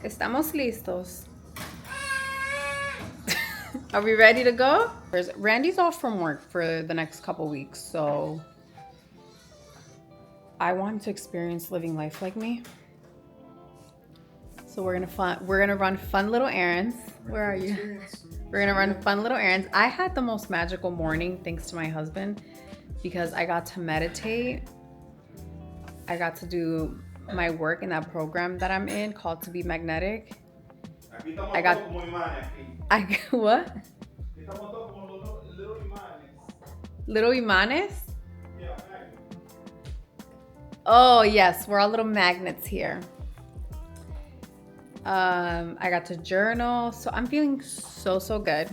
Estamos listos. Are we ready to go? Randy's off from work for the next couple weeks, so I want to experience living life like me. So we're gonna run fun little errands. Where are you? We're gonna run fun little errands. I had the most magical morning thanks to my husband because I got to meditate. I got to do my work in that program that I'm in called To Be Magnetic. What? Little imanes? Oh yes, we're all little magnets here. I got to journal, so I'm feeling so good.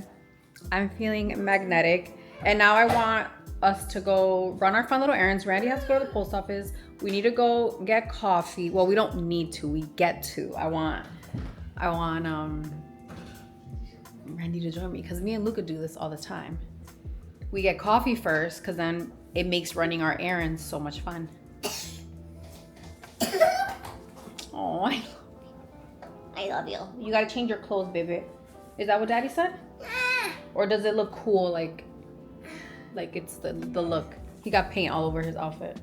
I'm feeling magnetic, and now I want us to go run our fun little errands. Randy has to go to the post office. We need to go get coffee. Well, we don't need to. We get to. I want Randy to join me because me and Luca do this all the time. We get coffee first because then it makes running our errands so much fun. Oh, I love you. You gotta change your clothes, baby. Is that what Daddy said? Or does it look cool, like it's the look? He got paint all over his outfit.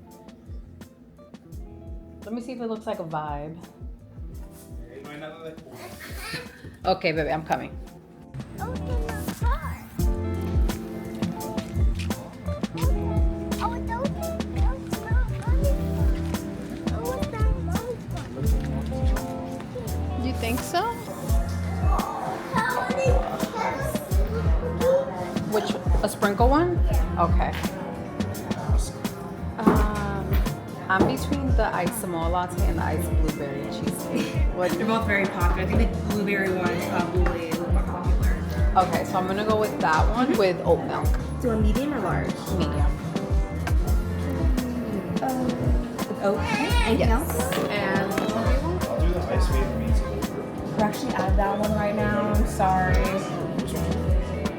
Let me see if it looks like a vibe. Okay, baby, I'm coming. Open the car. Oh, it's open. Oh, it's not mommy's car. Oh, it's not mommy's car. You think so? How many cars? Which, a sprinkle one? Okay. I'm between the iced Samoa latte and the iced blueberry cheesecake. They're both very popular. I think the blueberry one is probably a little more popular. Okay, so I'm gonna go with that one with oat milk. Do a medium or large? Medium. Okay. Anything else? And which one do you want? I'll do the ice cream means We're actually out of that one right now. I'm sorry.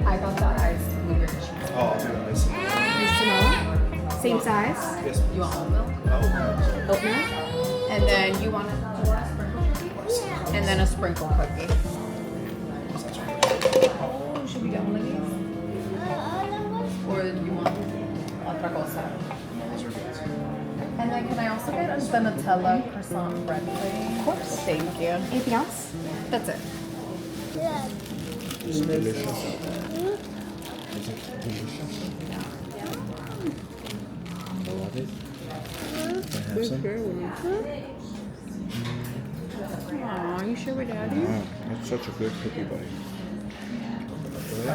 I got the iced blueberry cheesecake. Oh, I'll do the ice cream. Nice to know. Same size. Yes. You want oat milk? Oh, Oat milk. And then you want a sprinkle cookie? And then a sprinkle cookie. Oh, should we get one of these? Or do you want otra cosa? And then can I also get the Nutella croissant bread pudding? Of course. Thank you. Anything else? That's it. Yeah. it's delicious. Is it delicious? I love it. Can I have some? Aw, you sure with Daddy? Wow, that's such a good cookie, buddy. I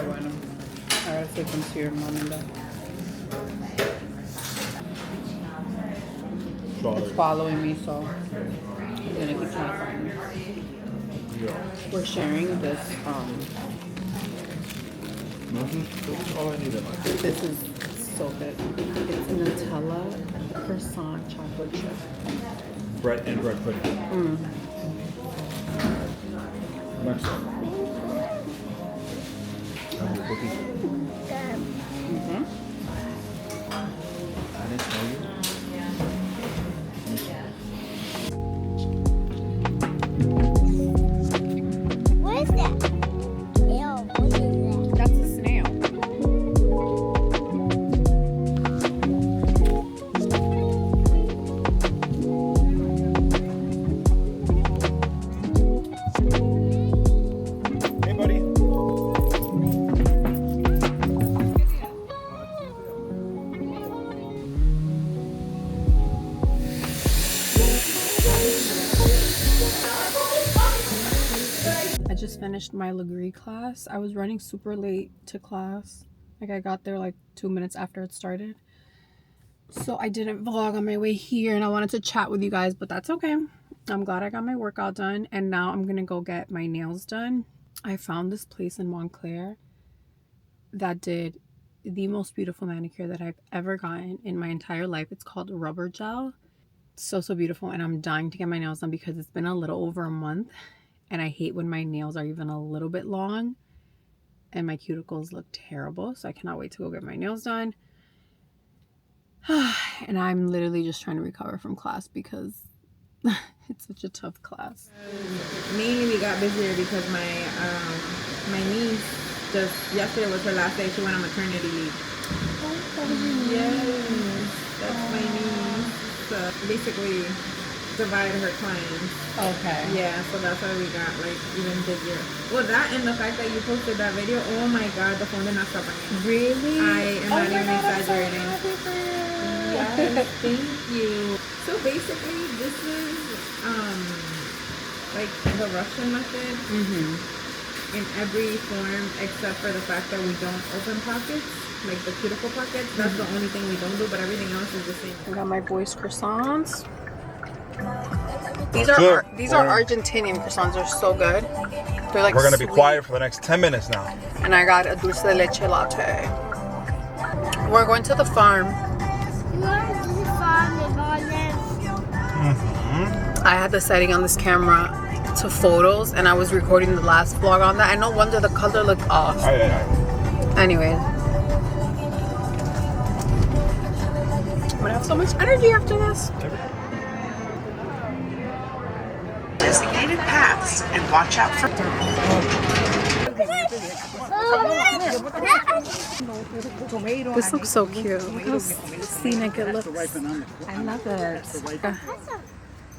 gotta take them to your mom and dad. Sorry. It's following me, so it's gonna keep trying to find me. Yeah. We're sharing this. That's all I need in life. This is so good. It's a Nutella croissant chocolate chip. Bread and bread pudding. Next one. Have your cookie. I didn't tell you. What is that? Ew, what is that? That's a snail. Hey, buddy. I just finished my Legree class. I was running super late to class. Like I got there like 2 minutes after it started. So I didn't vlog on my way here and I wanted to chat with you guys, but that's okay. I'm glad I got my workout done and now I'm gonna go get my nails done. I found this place in Montclair that did the most beautiful manicure that I've ever gotten in my entire life. It's called Rubber Gel. So beautiful, and I'm dying to get my nails done because it's been a little over a month and I hate when my nails are even a little bit long and my cuticles look terrible. So I cannot wait to go get my nails done. And I'm literally just trying to recover from class because It's such a tough class. Mainly we got busier because my niece just yesterday was her last day. She went on maternity leave. Yes, that's my niece. So basically divide her clients. Okay. Yeah, so that's why we got like even busier. Well, that and the fact that you posted that video, oh my god, the phone did not stop ringing. Really? I am not even exaggerating. Yes, Thank you. So basically, this is like the Russian method in every form except for the fact that we don't open pockets, like the cuticle pockets. That's the only thing we don't do, but everything else is the same. I got my boys' croissants. These are Argentinian croissants. They're so good. They're like We're gonna sweet. be quiet for the next 10 minutes now. And I got a dulce de leche latte. We're going to the farm. I had the setting on this camera to photos, and I was recording the last vlog on that. And no wonder the color looked off. Anyway, I'm gonna have so much energy after this. Designated paths and watch out for This looks so cute. Look how scenic it looks. I love it.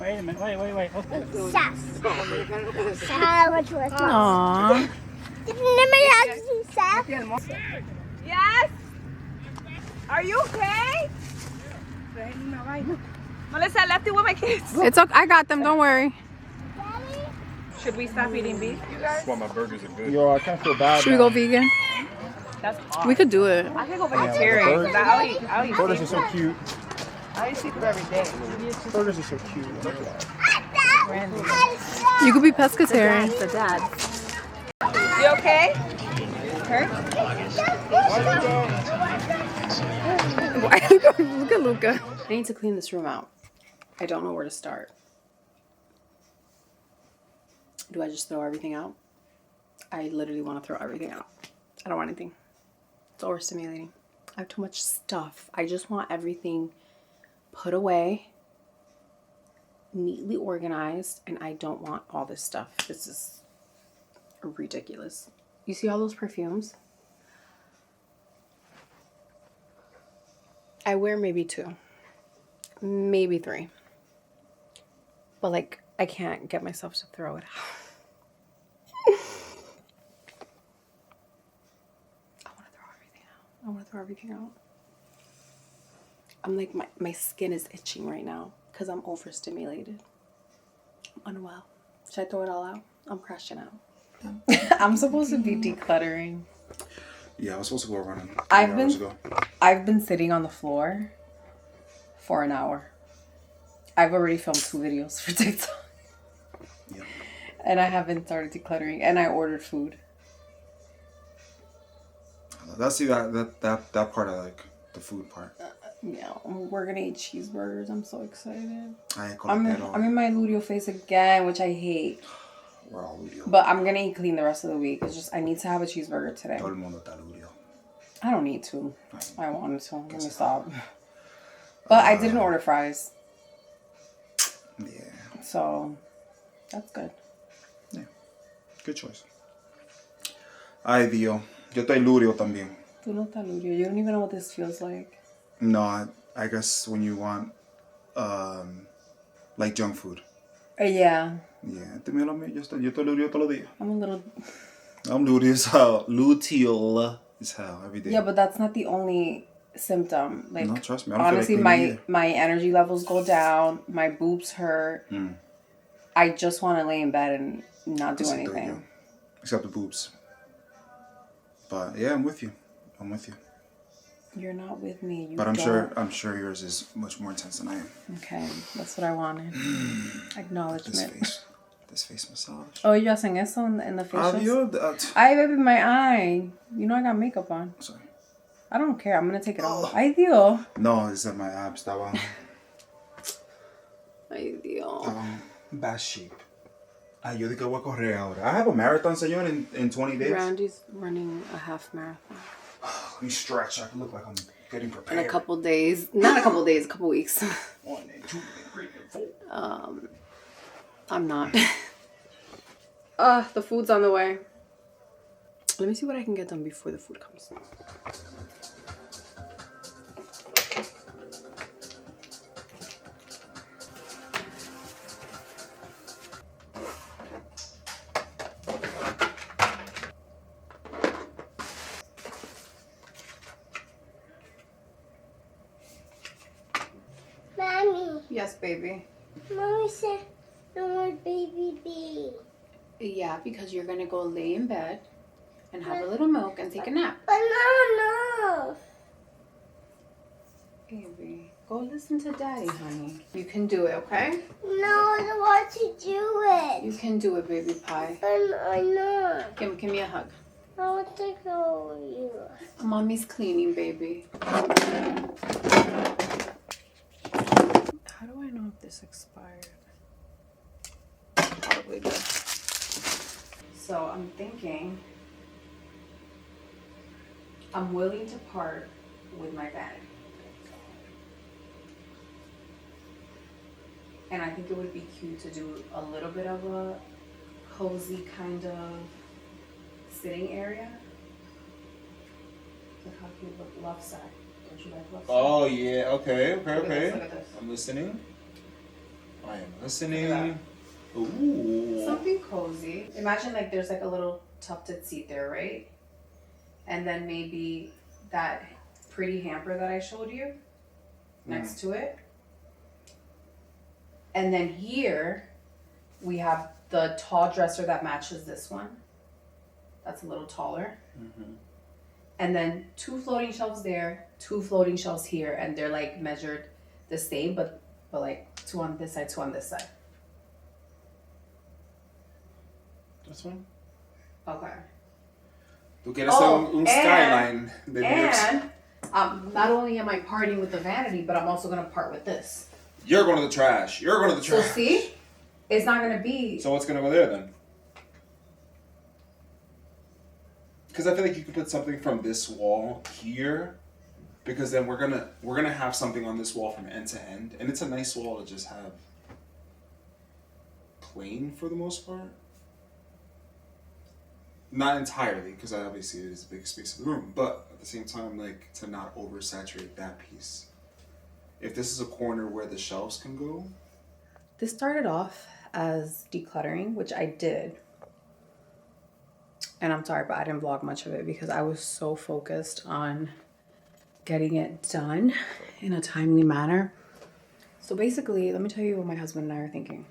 Wait a minute, wait. Okay. Aww. Yes? Are you okay? Melissa, I left it with my kids. It's okay. I got them. Don't worry. Should we stop eating beef, you guys? Well, my burgers are good. Yo, I kind of feel bad. Should we go vegan? That's hard. We could do it. I can go vegetarian. Cause I'll eat Burgers are seafood. so cute. I eat seafood every day. Burgers are so cute. You could be pescatarian. The dad. You okay? Her? Look at Luca. I need to clean this room out. I don't know where to start. Do I just throw everything out? I literally want to throw everything out. I don't want anything. It's overstimulating. I have too much stuff. I just want everything put away, neatly organized, and I don't want all this stuff. This is ridiculous. You see all those perfumes? I wear maybe 2, maybe 3. But like, I can't get myself to throw it out. I want to throw everything out. I'm like, my skin is itching right now because I'm overstimulated. I'm unwell. Should I throw it all out? I'm crashing out. I'm supposed to be decluttering. Yeah, I was supposed to go running 3 I've hours been- ago. I've been sitting on the floor for an hour. I've already filmed 2 videos for TikTok. Yeah. And I haven't started decluttering. And I ordered food. That's that part I like, the food part. Yeah, we're gonna eat cheeseburgers. I'm so excited. I ain't I'm gonna in my luteal phase again, which I hate. We're all luteal. But I'm gonna eat clean the rest of the week. It's just I need to have a cheeseburger today. Todo el mundo está luteal. I don't need to. I wanted to. Let me stop. But I didn't order fries, Yeah. so that's good. Yeah. Good choice. Ay, Dios. Yo estoy luteal también. Tú no estás luteal. You don't even know what this feels like. No, I guess when you want, like junk food. Yeah. Yeah, yo estoy luteal todos los días. I'm a little. I'm luteal as hell. Luteal as hell every day. Yeah, but that's not the only symptom. Like, No, trust me, I don't feel honestly, like cleaning my energy levels go down. My boobs hurt. I just want to lay in bed and not do anything. Except the boobs. But yeah, I'm with you. You're not with me. You But I'm don't. sure yours is much more intense than I am. Okay, that's what I wanted. Acknowledgement. This face massage. Oh, you hacen eso in the facials? Obvio. Ay, baby, my eye. You know I got makeup on. Sorry. I don't care. I'm gonna take it off. Ay, Dios. No, it's that my abs estaban Ay, Dios. bad shape. Ay, yo dije voy a correr ahora. I have a marathon, señor, in 20 days. Randy's running a half marathon. Let me stretch. I can look like I'm getting prepared. In a couple days. Not a couple days, a couple weeks. 1 and 2 and 3 and 4. I'm not. The food's on the way. Let me see what I can get done before the food comes. Mommy. Yes, baby. Mommy said no more baby B. Yeah, because you're gonna go lay in bed and have a little milk and take a nap. But no. Baby, go listen to daddy, honey. You can do it, okay? No, I don't want to do it. You can do it, baby pie. But I know. Give me a hug. I want to go with you. Mommy's cleaning, baby. How do I know if this expired? Probably did. So I'm thinking I'm willing to part with my vanity. And I think it would be cute to do a little bit of a cozy kind of sitting area. Look how cute, look, left side. Don't you like left side? Oh yeah, okay. Look at this, look at this. I'm listening. I am Look at listening. Ooh. Something cozy. Imagine like there's like a little tufted seat there, right? And then maybe that pretty hamper that I showed you next to it. And then here we have the tall dresser that matches this one. That's a little taller. Mm-hmm. And then 2 floating shelves there, 2 floating shelves here, and they're like measured the same, but like 2 on this side, 2 on this side. This one? Okay. Tú quieres hacer un skyline de And not only am I parting with the vanity, but I'm also gonna part with this. You're going to the trash. You're going to the trash. So see, it's not gonna be. So what's gonna go there then? Because I feel like you could put something from this wall here, because then we're gonna have something on this wall from end to end, and it's a nice wall to just have plain for the most part. Not entirely, because obviously it is the biggest space of the room, but at the same time, like, to not oversaturate that piece. If this is a corner where the shelves can go. This started off as decluttering, which I did. And I'm sorry, but I didn't vlog much of it because I was so focused on getting it done in a timely manner. So basically, let me tell you what my husband and I are thinking.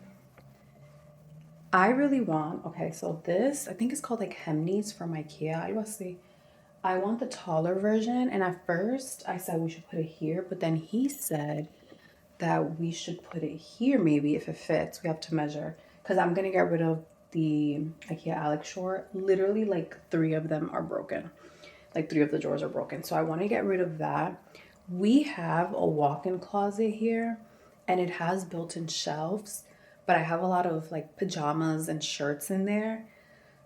I really want, okay, so this, I think it's called like Hemnes from IKEA. I want the taller version. And at first I said we should put it here, but then he said that we should put it here maybe if it fits. We have to measure because I'm going to get rid of the IKEA Alex Shore. Literally like 3 of them are broken. Like 3 of the drawers are broken. So I want to get rid of that. We have a walk-in closet here and it has built-in shelves, but I have a lot of like pajamas and shirts in there.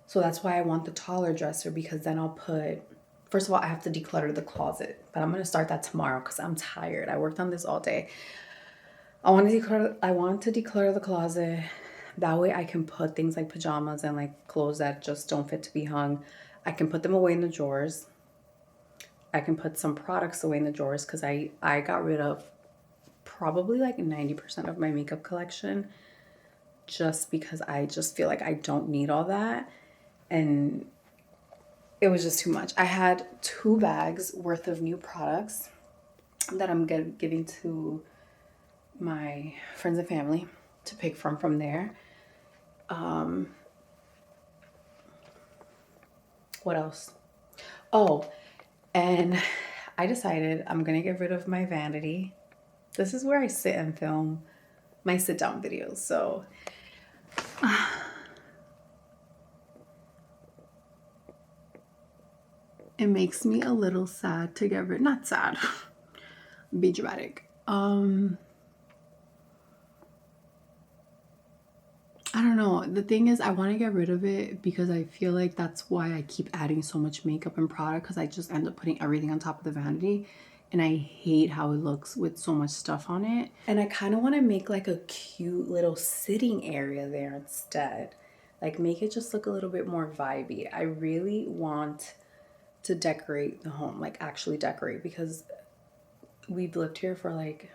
So that's why I want the taller dresser, because then I'll put, first of all, I have to declutter the closet, but I'm going to start that tomorrow because I'm tired. I worked on this all day. I want to declutter the closet. That way I can put things like pajamas and like clothes that just don't fit to be hung. I can put them away in the drawers. I can put some products away in the drawers because I got rid of probably like 90% of my makeup collection just because I just feel like I don't need all that. And it was just too much. I had 2 bags worth of new products that I'm giving to my friends and family to pick from there. What else? Oh, and I decided I'm gonna get rid of my vanity. This is where I sit and film my sit down videos. So it makes me a little sad to get rid, not sad, be dramatic. I don't know. The thing is, I want to get rid of it because I feel like that's why I keep adding so much makeup and product, because I just end up putting everything on top of the vanity. and I hate how it looks with so much stuff on it. And I kind of want to make like a cute little sitting area there instead. Like make it just look a little bit more vibey. I really want to decorate the home, like actually decorate, because we've lived here for like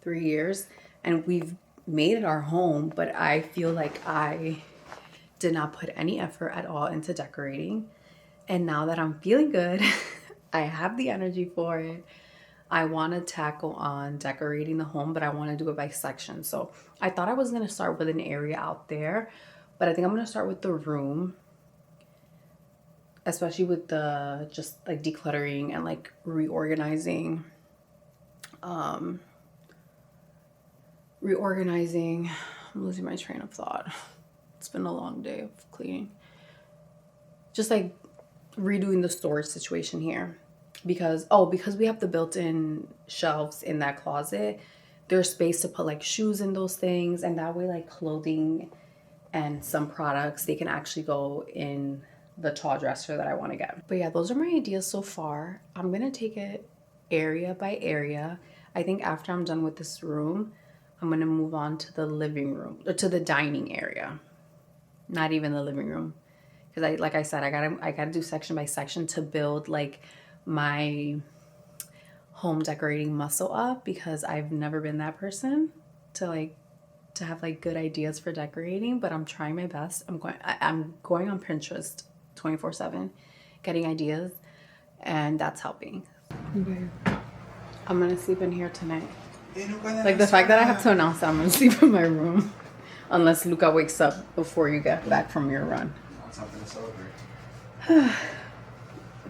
3 years and we've made it our home, but I feel like I did not put any effort at all into decorating. And now that I'm feeling good, I have the energy for it. I want to tackle on decorating the home, but I want to do it by section. So I thought I was going to start with an area out there, but I think I'm going to start with the room, especially with the just like decluttering and like reorganizing. I'm losing my train of thought. It's been a long day of cleaning. Just like redoing the storage situation here, because we have the built-in shelves in that closet, there's space to put like shoes in those things, and that way like clothing and some products, they can actually go in the tall dresser that I want to get. But yeah, those are my ideas so far. I'm gonna take it area by area. I think after I'm done with this room, I'm gonna move on to the living room, or to the dining area. Not even the living room, because like I said, I gotta do section by section to build like my home decorating muscle up, because I've never been that person to have like good ideas for decorating, but I'm trying my best. I'm going on Pinterest 24/7, getting ideas, and that's helping. Okay. I'm gonna sleep in here tonight. Like the fact that I have to announce that I'm gonna sleep in my room, unless Luca wakes up before you get back from your run. Something to celebrate.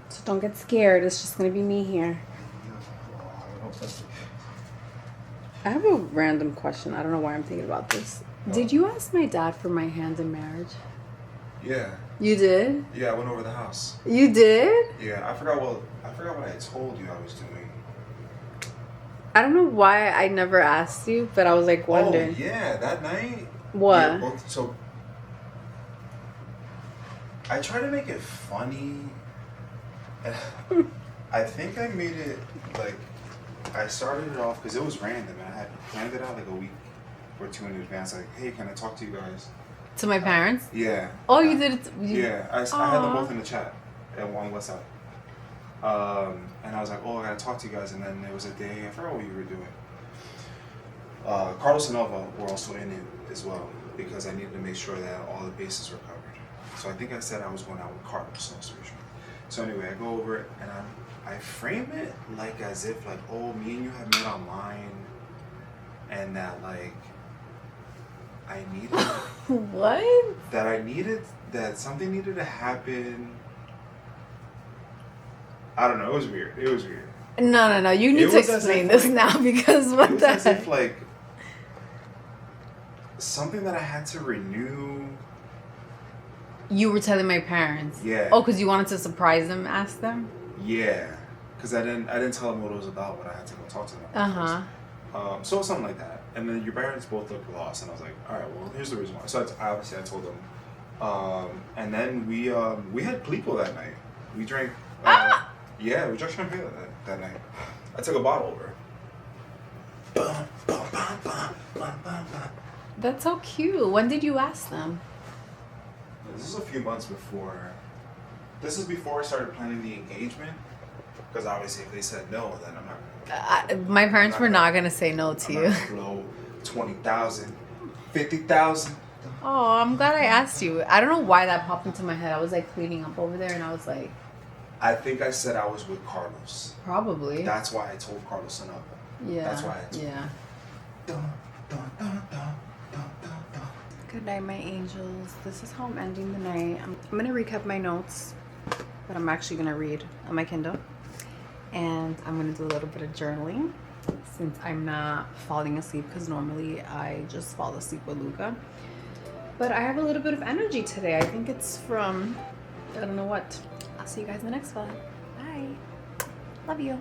So don't get scared. It's just gonna be me here. I have a random question. I don't know why I'm thinking about this. Did you ask my dad for my hand in marriage? Yeah. You did? Yeah, I went over the house. You did? Yeah, I forgot what I told you I was doing. I don't know why I never asked you, but I was like wondering. Oh yeah, that night. What? Yeah, so I try to make it funny. I think I made it like I started it off because it was random and I had planned it out like a week or two in advance. Like, hey, can I talk to you guys? To my parents? Yeah. Oh, you did it. Yeah, I had them both in the chat at one WhatsApp. And I was like, oh, I gotta talk to you guys. And then there was a day, I forgot what you were doing. Carlos and Elva were also in it as well, because I needed to make sure that all the bases were covered. So I think I said I was going out with Carlos. So anyway, I go over it and I frame it like as if like, oh, me and you have met online, and that like I needed What? that something needed to happen. I don't know. It was weird. No. You need to explain this now, because what the heck? As if like something that I had to renew. You were telling my parents. Yeah. Oh, because you wanted to surprise them, ask them. Yeah, because I didn't tell them what it was about, but I had to go talk to them. So something like that. And then your parents both looked lost, and I was like, all right, well, here's the reason why. So I told them, and then we had Plico that night. We drank. Yeah, we drank champagne that night. I took a bottle over. That's so cute. When did you ask them? This is a few months before. This is before I started planning the engagement. Because obviously, if they said no, then I'm not. My parents were not gonna say no to you. Blow 20,000, 50,000. Oh, I'm glad I asked you. I don't know why that popped into my head. I was like cleaning up over there, and I was like. I think I said I was with Carlos. Probably. That's why I told Carlos and Elva. Yeah. That's why I told Yeah. Good night, my angels. This is how I'm ending the night. I'm gonna recap my notes, but I'm actually gonna read on my Kindle, and I'm gonna do a little bit of journaling since I'm not falling asleep, because normally I just fall asleep with Luca. But I have a little bit of energy today. I think it's from I don't know what. I'll see you guys in the next one. Bye. Love you.